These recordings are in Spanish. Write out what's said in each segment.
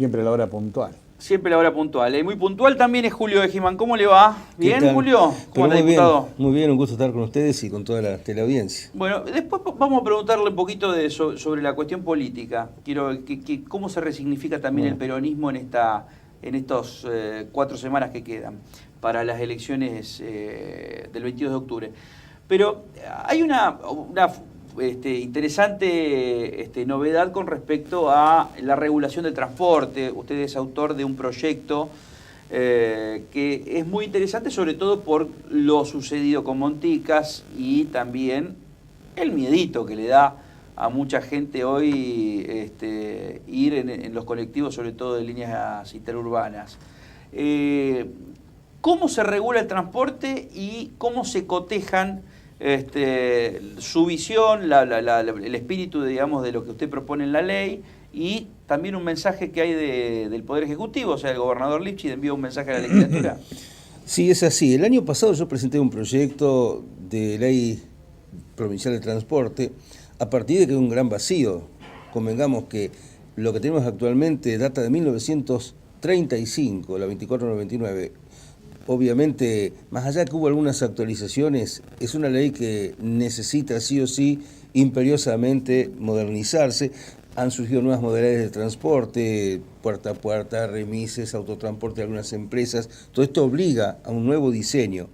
Siempre a la hora puntual. Siempre la hora puntual. Muy puntual también es Julio Egiman. ¿Cómo le va? ¿Bien, Julio? ¿Cómo anda, diputado? Muy bien, un gusto estar con ustedes y con toda la teleaudiencia. Bueno, después vamos a preguntarle un poquito sobre la cuestión política. Quiero cómo se resignifica también el peronismo en estos 4 semanas que quedan para las elecciones del 22 de octubre. Pero hay una interesante novedad con respecto a la regulación del transporte. Usted es autor de un proyecto que es muy interesante, sobre todo por lo sucedido con Monticas y también el miedito que le da a mucha gente hoy ir en los colectivos, sobre todo de líneas interurbanas. ¿Cómo se regula el transporte y cómo se cotejan su visión, el espíritu, digamos, de lo que usted propone en la ley, y también un mensaje que hay del Poder Ejecutivo? O sea, el gobernador Lifchit envió un mensaje a la legislatura. Sí, es así. El año pasado yo presenté un proyecto de ley provincial de transporte a partir de que hay un gran vacío. Convengamos que lo que tenemos actualmente data de 1935, la 2499. Obviamente, más allá que hubo algunas actualizaciones, es una ley que necesita sí o sí imperiosamente modernizarse. Han surgido nuevas modalidades de transporte, puerta a puerta, remises, autotransporte de algunas empresas. Todo esto obliga a un nuevo diseño.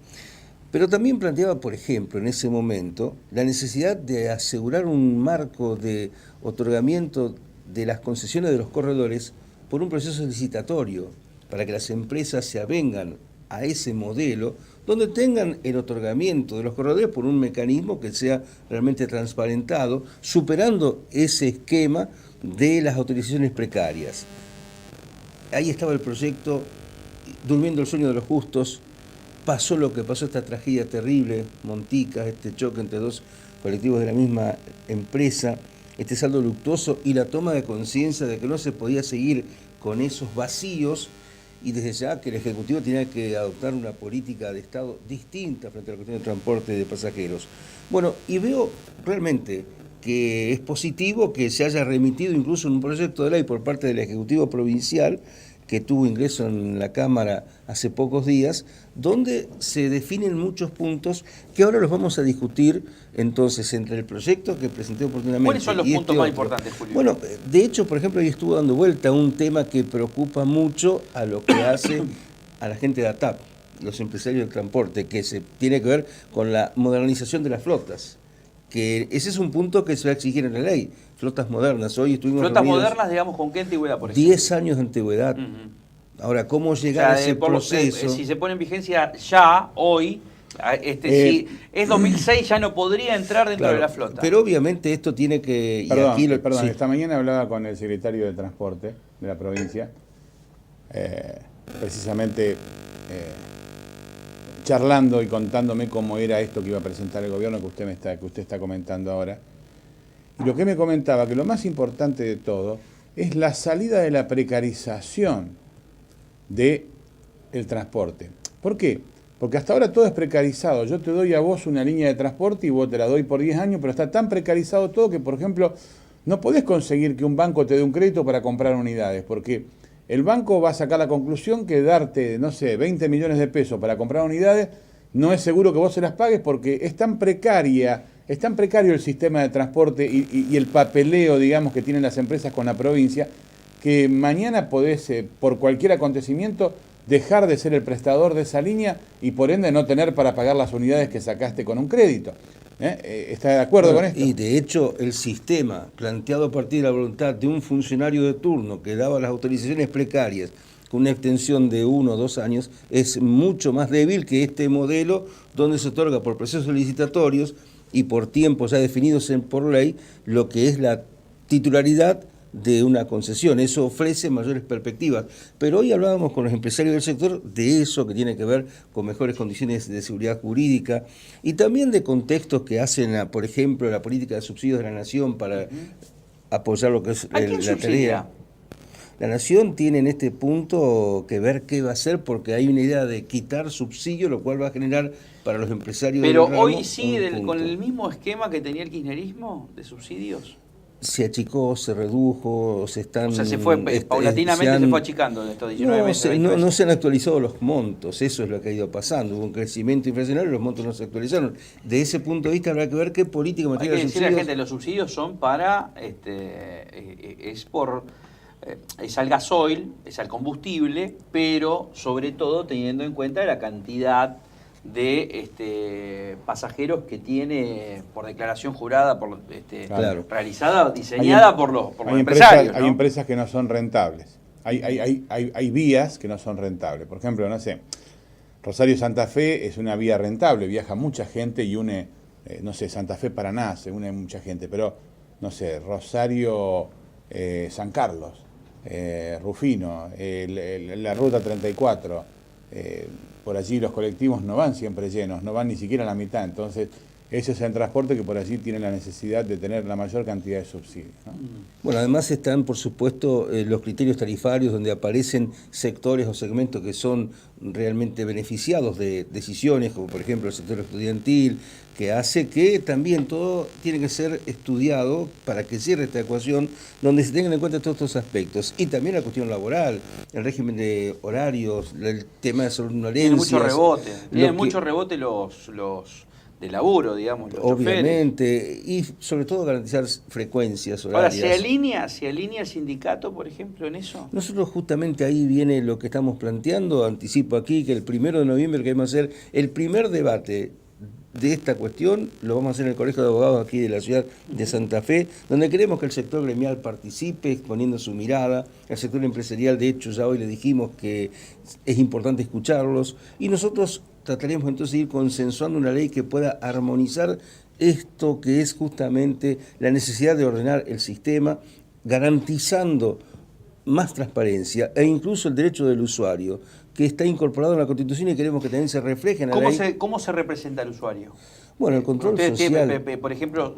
Pero también planteaba, por ejemplo, en ese momento, la necesidad de asegurar un marco de otorgamiento de las concesiones de los corredores por un proceso licitatorio, para que las empresas se avengan a ese modelo, donde tengan el otorgamiento de los corredores por un mecanismo que sea realmente transparentado, superando ese esquema de las autorizaciones precarias. Ahí estaba el proyecto, durmiendo el sueño de los justos. Pasó lo que pasó, esta tragedia terrible, Monticas, este choque entre 2 colectivos de la misma empresa, este saldo luctuoso y la toma de conciencia de que no se podía seguir con esos vacíos, y desde ya que el Ejecutivo tenía que adoptar una política de Estado distinta frente a la cuestión del transporte de pasajeros. Bueno, y veo realmente que es positivo que se haya remitido incluso un proyecto de ley por parte del Ejecutivo Provincial, que tuvo ingreso en la Cámara hace pocos días, donde se definen muchos puntos que ahora los vamos a discutir entonces entre el proyecto que presenté oportunamente. ¿Cuáles son los puntos más importantes, Julio? Bueno, de hecho, por ejemplo, hoy estuvo dando vuelta un tema que preocupa mucho a lo que hace a la gente de ATAP, los empresarios del transporte, que se tiene que ver con la modernización de las flotas, que ese es un punto que se va a exigir en la ley. Flotas modernas. Hoy estuvimos flotas modernas, digamos, ¿con qué antigüedad, por ejemplo? 10 años de antigüedad. Ahora, ¿cómo llegar a ese proceso? Si se pone en vigencia ya, hoy, si es 2006 ya no podría entrar dentro de la flota. Pero obviamente esto tiene que... Perdón, esta mañana hablaba con el secretario de Transporte de la provincia, precisamente charlando y contándome cómo era esto que iba a presentar el gobierno que usted está comentando ahora. Y lo que me comentaba, que lo más importante de todo es la salida de la precarización del transporte. ¿Por qué? Porque hasta ahora todo es precarizado. Yo te doy a vos una línea de transporte y vos te la doy por 10 años, pero está tan precarizado todo que, por ejemplo, no podés conseguir que un banco te dé un crédito para comprar unidades, porque el banco va a sacar la conclusión que darte, no sé, 20 millones de pesos para comprar unidades no es seguro que vos se las pagues, porque es tan precario el sistema de transporte y el papeleo, digamos, que tienen las empresas con la provincia, que mañana podés, por cualquier acontecimiento, dejar de ser el prestador de esa línea y por ende no tener para pagar las unidades que sacaste con un crédito. ¿Está de acuerdo con esto? Y de hecho el sistema planteado a partir de la voluntad de un funcionario de turno que daba las autorizaciones precarias con una extensión de 1 o 2 años es mucho más débil que este modelo donde se otorga por procesos licitatorios y por tiempos ya definidos por ley lo que es la titularidad de una concesión. Eso ofrece mayores perspectivas. Pero hoy hablábamos con los empresarios del sector de eso que tiene que ver con mejores condiciones de seguridad jurídica y también de contextos que hacen, por ejemplo, la política de subsidios de la Nación para apoyar lo que es la tarea. La Nación tiene en este punto que ver qué va a hacer porque hay una idea de quitar subsidio, lo cual va a generar para los empresarios... Pero hoy sigue con el mismo esquema que tenía el kirchnerismo de subsidios. se achicó, se redujo, se están... O sea, se fue, paulatinamente se fue achicando de estos 19 meses. No se han actualizado los montos, eso es lo que ha ido pasando. Hubo un crecimiento inflacionario, los montos no se actualizaron. De ese punto de vista habrá que ver qué política Hay materia que de decirle a la subsidios... gente, los subsidios son para, es al gasoil, es al combustible, pero sobre todo teniendo en cuenta la cantidad de pasajeros que tiene por declaración jurada, Claro. realizada, diseñada por los hay empresarios. Hay ¿no? empresas que no son rentables. Hay vías que no son rentables. Por ejemplo, no sé, Rosario Santa Fe es una vía rentable, viaja mucha gente y une, no sé, Santa Fe Paraná, se une mucha gente, pero no sé, Rosario San Carlos, Rufino, la ruta 34, por allí los colectivos no van siempre llenos, no van ni siquiera a la mitad, entonces ese es el transporte que por allí tiene la necesidad de tener la mayor cantidad de subsidios, ¿no? Bueno, además están, por supuesto, los criterios tarifarios donde aparecen sectores o segmentos que son realmente beneficiados de decisiones, como por ejemplo el sector estudiantil, que hace que también todo tiene que ser estudiado para que cierre esta ecuación donde se tengan en cuenta todos estos aspectos. Y también la cuestión laboral, el régimen de horarios, el tema de somnolencias. Tienen mucho rebote los de laburo, digamos, los obviamente, choferes. y sobre todo garantizar frecuencias Ahora, horarias. ¿se alinea el sindicato, por ejemplo, en eso? Nosotros justamente ahí viene lo que estamos planteando, anticipo aquí que el 1 de noviembre que vamos a hacer el primer debate de esta cuestión, lo vamos a hacer en el Colegio de Abogados aquí de la ciudad de Santa Fe, donde queremos que el sector gremial participe exponiendo su mirada, el sector empresarial, de hecho ya hoy le dijimos que es importante escucharlos, y nosotros trataremos entonces de ir consensuando una ley que pueda armonizar esto que es justamente la necesidad de ordenar el sistema, garantizando más transparencia e incluso el derecho del usuario, que está incorporado en la Constitución y queremos que también se refleje en la ley. ¿Cómo se representa el usuario? Bueno, el control social... Por ejemplo,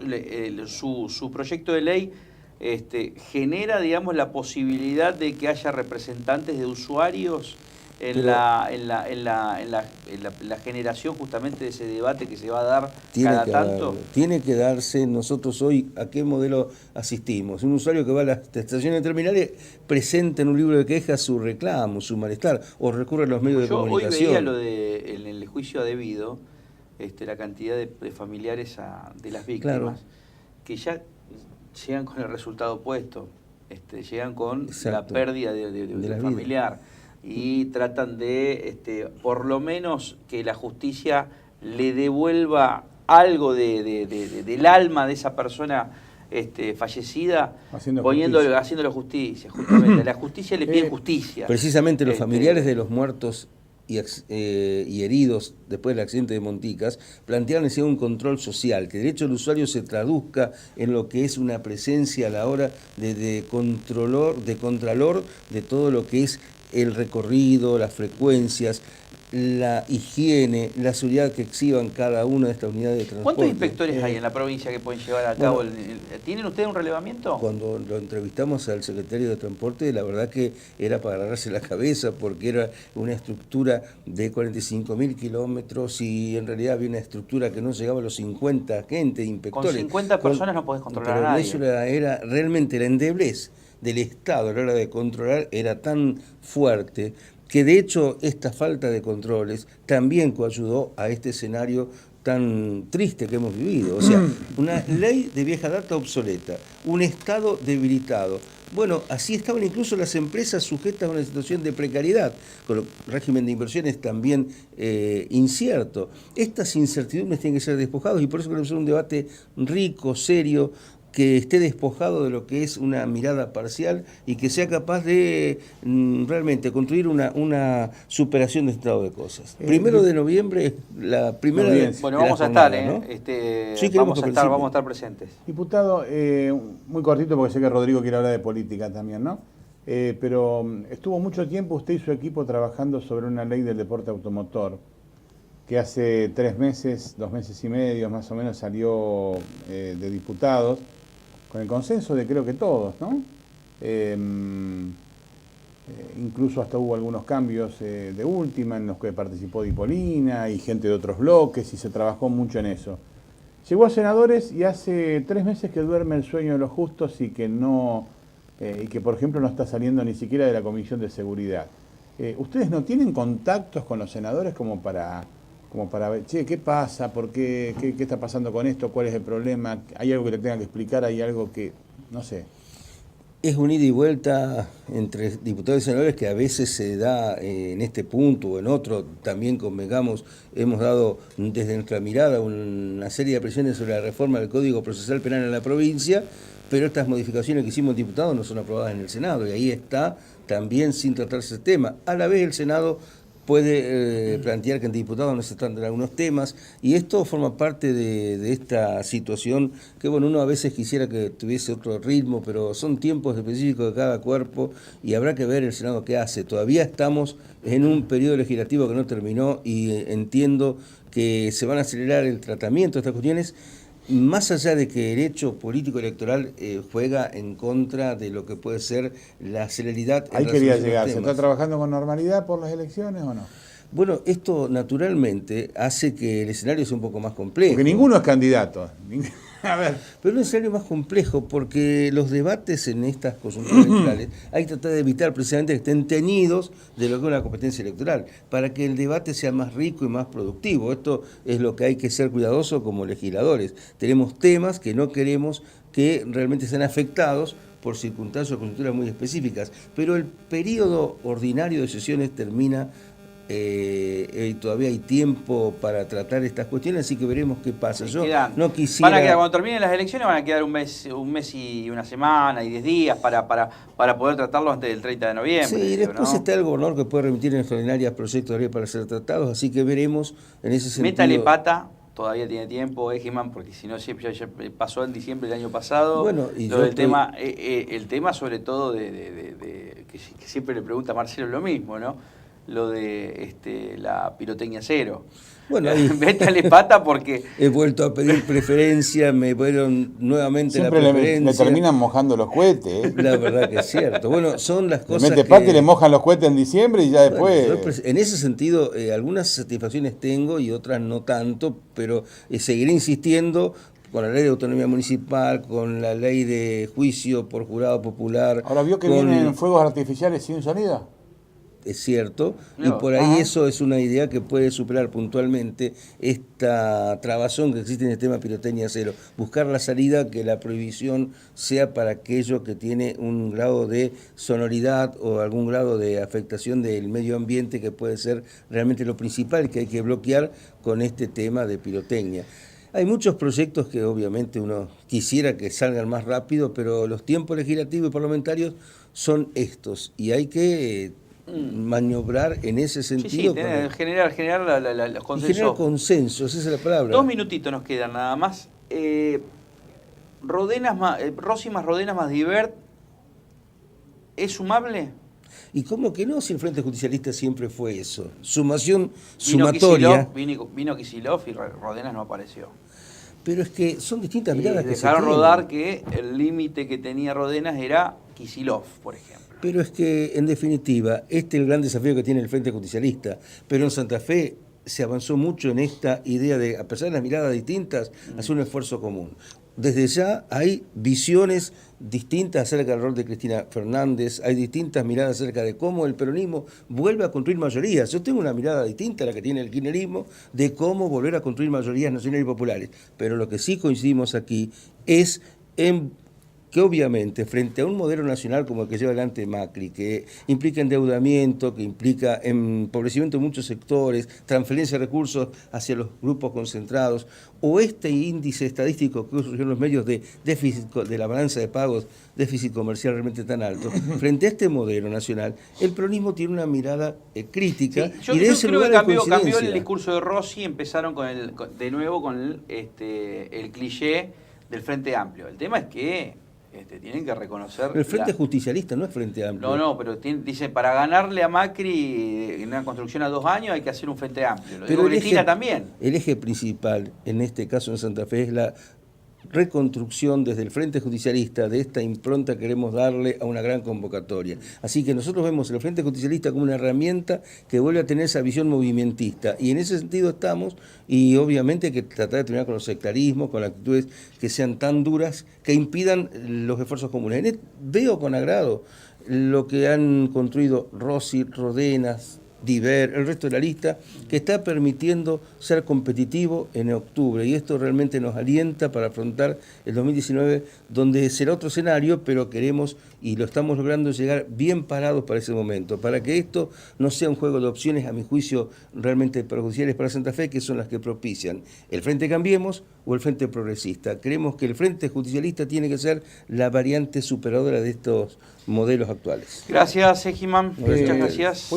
su proyecto de ley genera, digamos, la posibilidad de que haya representantes de usuarios en la generación justamente de ese debate que se va a dar cada tanto. Tiene que darse. Nosotros hoy, ¿a qué modelo asistimos? Un usuario que va a las estaciones terminales presenta en un libro de quejas su reclamo, su malestar, o recurre a los medios de comunicación. Hoy veía lo de en el juicio debido, la cantidad de familiares de las víctimas, claro, que ya llegan con el resultado opuesto, llegan con exacto, la pérdida de familiar. Y tratan de, por lo menos, que la justicia le devuelva algo del alma de esa persona fallecida, haciéndolo justicia, justamente. La justicia le pide justicia. Precisamente los familiares de los muertos y heridos después del accidente de Monticas plantearon un control social, que el derecho del usuario se traduzca en lo que es una presencia a la hora de contralor de todo lo que es el recorrido, las frecuencias, la higiene, la seguridad que exhiban cada una de estas unidades de transporte. ¿Cuántos inspectores hay en la provincia que pueden llevar a cabo? ¿Tienen ustedes un relevamiento? Cuando lo entrevistamos al secretario de Transporte, la verdad que era para agarrarse la cabeza porque era una estructura de 45.000 kilómetros y en realidad había una estructura que no llegaba a los 50 agentes, inspectores. Con 50 personas no podés controlar a nadie. Eso era realmente la endeblez del Estado a la hora de controlar era tan fuerte que de hecho esta falta de controles también coayudó a este escenario tan triste que hemos vivido. O sea, una ley de vieja data obsoleta, un Estado debilitado. Bueno, así estaban incluso las empresas sujetas a una situación de precariedad, con el régimen de inversiones también incierto. Estas incertidumbres tienen que ser despojadas y por eso queremos hacer un debate rico, serio, que esté despojado de lo que es una mirada parcial y que sea capaz de realmente construir una superación de estado de cosas. 1 de noviembre, la primera vez. Bueno, vamos a estar, ¿no? Sí, vamos a estar presentes. Diputado, muy cortito porque sé que Rodrigo quiere hablar de política también, ¿no? Pero estuvo mucho tiempo usted y su equipo trabajando sobre una ley del deporte automotor que hace 3 meses, 2 meses y medio más o menos salió de diputados, con el consenso de creo que todos, ¿no? Incluso hasta hubo algunos cambios de última en los que participó Dipolina y gente de otros bloques y se trabajó mucho en eso. Llegó a senadores y hace 3 meses que duerme el sueño de los justos y que no, y que por ejemplo no está saliendo ni siquiera de la Comisión de Seguridad. ¿Ustedes no tienen contactos con los senadores como para ver, che, qué pasa, por qué, qué está pasando con esto, cuál es el problema, hay algo que le tengan que explicar, hay algo que, no sé? Es un ida y vuelta entre diputados y senadores que a veces se da en este punto o en otro. También, convengamos, hemos dado desde nuestra mirada una serie de presiones sobre la reforma del Código Procesal Penal en la provincia, pero estas modificaciones que hicimos diputados no son aprobadas en el Senado, y ahí está también sin tratarse el tema. A la vez el Senado puede plantear que en diputados no se tratan algunos temas, y esto forma parte de esta situación que, bueno, uno a veces quisiera que tuviese otro ritmo, pero son tiempos específicos de cada cuerpo y habrá que ver el Senado qué hace. Todavía estamos en un periodo legislativo que no terminó y entiendo que se van a acelerar el tratamiento de estas cuestiones, más allá de que el hecho político electoral juega en contra de lo que puede ser la celeridad. Ahí quería llegar. ¿Se está trabajando con normalidad por las elecciones o no? Bueno, esto naturalmente hace que el escenario sea un poco más complejo. Porque ninguno es candidato. A ver. Pero un escenario más complejo, porque los debates en estas coyunturas electorales hay que tratar de evitar precisamente que estén teñidos de lo que es una competencia electoral, para que el debate sea más rico y más productivo. Esto es lo que hay que ser cuidadoso como legisladores. Tenemos temas que no queremos que realmente sean afectados por circunstancias o coyunturas muy específicas, pero el periodo ordinario de sesiones termina. Todavía hay tiempo para tratar estas cuestiones, así que veremos qué pasa. Yo no quisiera... Cuando terminen las elecciones van a quedar un mes y una semana y 10 días para poder tratarlo antes del 30 de noviembre. Sí, después está el gobernador que puede remitir en extraordinarias proyectos de ley para ser tratados, así que veremos en ese sentido. Métale pata. Todavía tiene tiempo, Egiman, porque si no siempre ya pasó en diciembre del año pasado. Bueno, y el tema sobre todo que siempre le pregunta a Marcelo lo mismo, ¿no? Lo de la pirotecnia cero. Bueno, ahí métale pata porque... He vuelto a pedir preferencia, me dieron nuevamente siempre la preferencia. Me terminan mojando los cohetes. La verdad que es cierto. Bueno, son las cosas le mete pata y le mojan los cohetes en diciembre y ya después... Bueno, en ese sentido, algunas satisfacciones tengo y otras no tanto, pero seguiré insistiendo con la ley de autonomía municipal, con la ley de juicio por jurado popular. Ahora, ¿vio que vienen fuegos artificiales sin sonido? Es cierto, no, y por ahí eso es una idea que puede superar puntualmente esta trabazón que existe en el tema pirotecnia cero. Buscar la salida, que la prohibición sea para aquello que tiene un grado de sonoridad o algún grado de afectación del medio ambiente, que puede ser realmente lo principal que hay que bloquear con este tema de pirotecnia. Hay muchos proyectos que obviamente uno quisiera que salgan más rápido, pero los tiempos legislativos y parlamentarios son estos, y hay que maniobrar en ese sentido. Sí, generar los consensos. Generar consensos, esa es la palabra. 2 minutitos nos quedan nada más. Rossi más Rodenas más Divert, ¿es sumable? ¿Y cómo que no? Si el Frente Justicialista siempre fue eso. Sumatoria. Vino Kicillof y Rodenas no apareció. Pero es que son distintas miradas que se dejaron rodar que el límite que tenía Rodenas era Kicillof, por ejemplo. Pero es que, en definitiva, este es el gran desafío que tiene el Frente Justicialista. Pero en Santa Fe se avanzó mucho en esta idea de, a pesar de las miradas distintas, hacer un esfuerzo común. Desde ya hay visiones distintas acerca del rol de Cristina Fernández, hay distintas miradas acerca de cómo el peronismo vuelve a construir mayorías. Yo tengo una mirada distinta a la que tiene el kirchnerismo de cómo volver a construir mayorías nacionales y populares. Pero lo que sí coincidimos aquí es en que obviamente frente a un modelo nacional como el que lleva adelante Macri, que implica endeudamiento, que implica empobrecimiento de muchos sectores, transferencia de recursos hacia los grupos concentrados, o este índice estadístico que surgió en los medios de déficit de la balanza de pagos, déficit comercial realmente tan alto, frente a este modelo nacional, el peronismo tiene una mirada crítica. Sí, yo creo que cambió el discurso de Rossi, empezaron de nuevo con el cliché del Frente Amplio. El tema es que tienen que reconocer... El Frente Justicialista no es Frente Amplio. No, pero dice, para ganarle a Macri en una construcción a 2 años hay que hacer un Frente Amplio. Lo digo Cristina también. El eje principal, en este caso en Santa Fe, es la reconstrucción desde el Frente Justicialista de esta impronta que queremos darle a una gran convocatoria. Así que nosotros vemos el Frente Justicialista como una herramienta que vuelve a tener esa visión movimentista, y en ese sentido estamos, y obviamente hay que tratar de terminar con los sectarismos, con actitudes que sean tan duras que impidan los esfuerzos comunes. Veo con agrado lo que han construido Rossi, Rodenas, Diver, el resto de la lista, que está permitiendo ser competitivo en octubre, y esto realmente nos alienta para afrontar el 2019, donde será otro escenario, pero queremos y lo estamos logrando llegar bien parados para ese momento, para que esto no sea un juego de opciones, a mi juicio, realmente perjudiciales para Santa Fe, que son las que propician el Frente Cambiemos o el Frente Progresista. Creemos que el Frente Justicialista tiene que ser la variante superadora de estos modelos actuales. Gracias, Egiman. Muchas gracias.